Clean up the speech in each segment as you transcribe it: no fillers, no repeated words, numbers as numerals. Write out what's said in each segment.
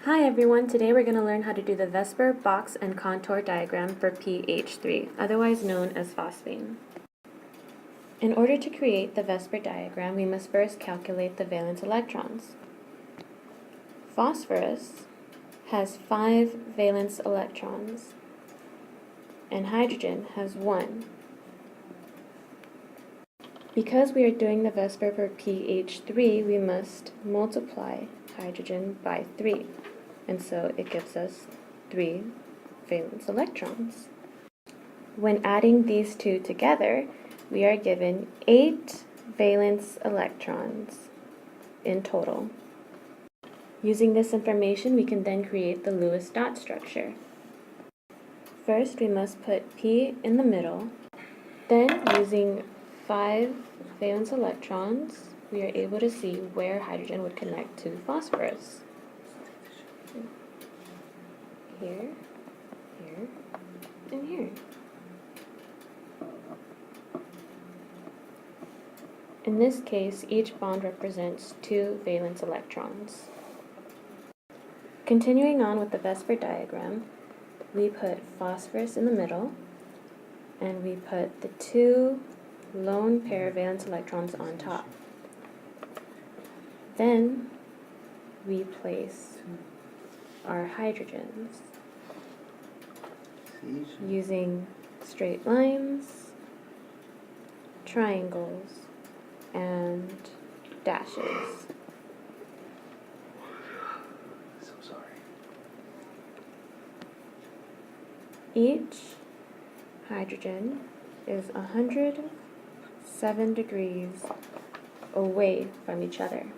Hi everyone, today we're going to learn how to do the VESPR box and contour diagram for PH3, otherwise known as phosphine. In order to create the VESPR diagram, we must first calculate the valence electrons. Phosphorus has 5 valence electrons, and hydrogen has 1. Because we are doing the VESPR for PH3, we must multiply hydrogen by 3. And so it gives us 3 valence electrons. When adding these two together, we are given 8 valence electrons in total. Using this information, we can then create the Lewis dot structure. First, we must put P in the middle. Then, using 5 valence electrons, we are able to see where hydrogen would connect to phosphorus. Here, here, and here. In this case, each bond represents 2 valence electrons. Continuing on with the VESPR diagram, we put phosphorus in the middle, and we put the 2 lone pair valence electrons on top. Then we place our hydrogens using straight lines, triangles, and dashes. So sorry. Each hydrogen is 107 degrees away from each other.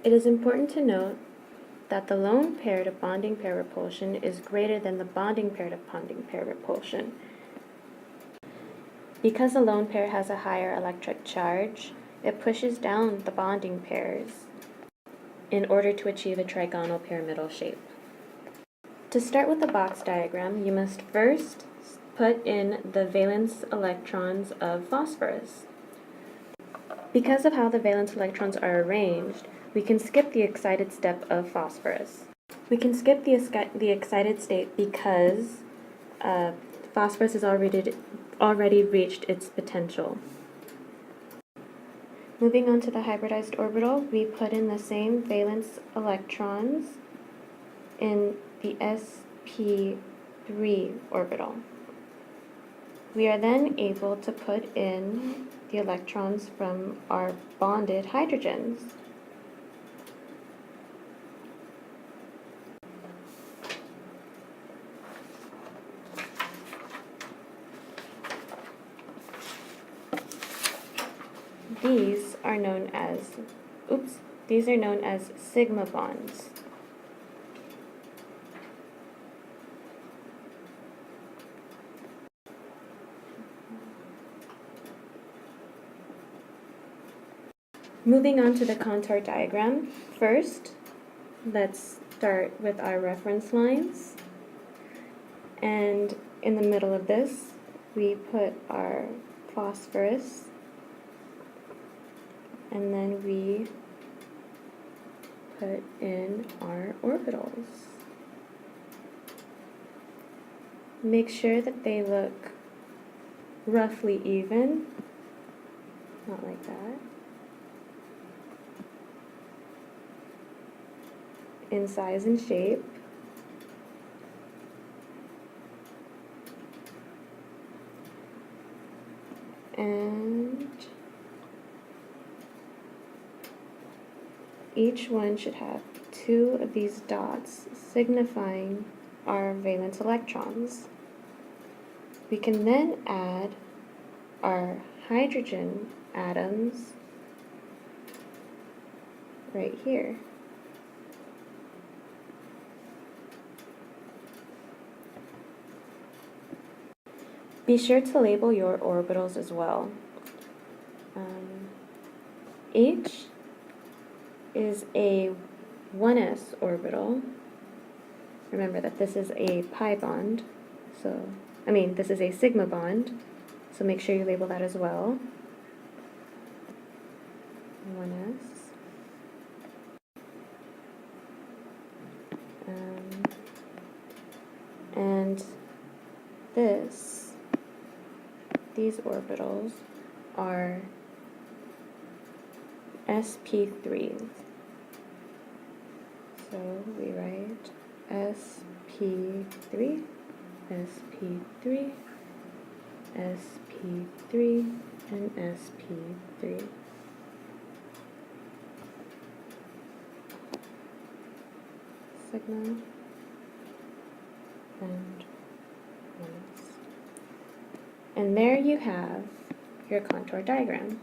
It is important to note that the lone pair to bonding pair repulsion is greater than the bonding pair to bonding pair repulsion. Because the lone pair has a higher electric charge, it pushes down the bonding pairs in order to achieve a trigonal pyramidal shape. To start with the box diagram, you must first put in the valence electrons of phosphorus. Because of how the valence electrons are arranged, we can skip the excited step of phosphorus. We can skip the excited state because phosphorus has already reached its potential. Moving on to the hybridized orbital, we put in the same valence electrons in the sp3 orbital. We are then able to put in the electrons from our bonded hydrogens. These are known as sigma bonds. Moving on to the contour diagram, first, let's start with our reference lines. And in the middle of this, we put our phosphorus, and then we put in our orbitals. Make sure that they look roughly even, not like that, in size and shape. And each one should have 2 of these dots signifying our valence electrons. We can then add our hydrogen atoms right here. Be sure to label your orbitals as well. H is a 1s orbital. Remember that this is a pi bond, this is a sigma bond, so make sure you label that as well. 1s. And these orbitals are sp3s. So we write sp3, sp3, sp3, and sp3. Sigma and minus. And there you have your contour diagram.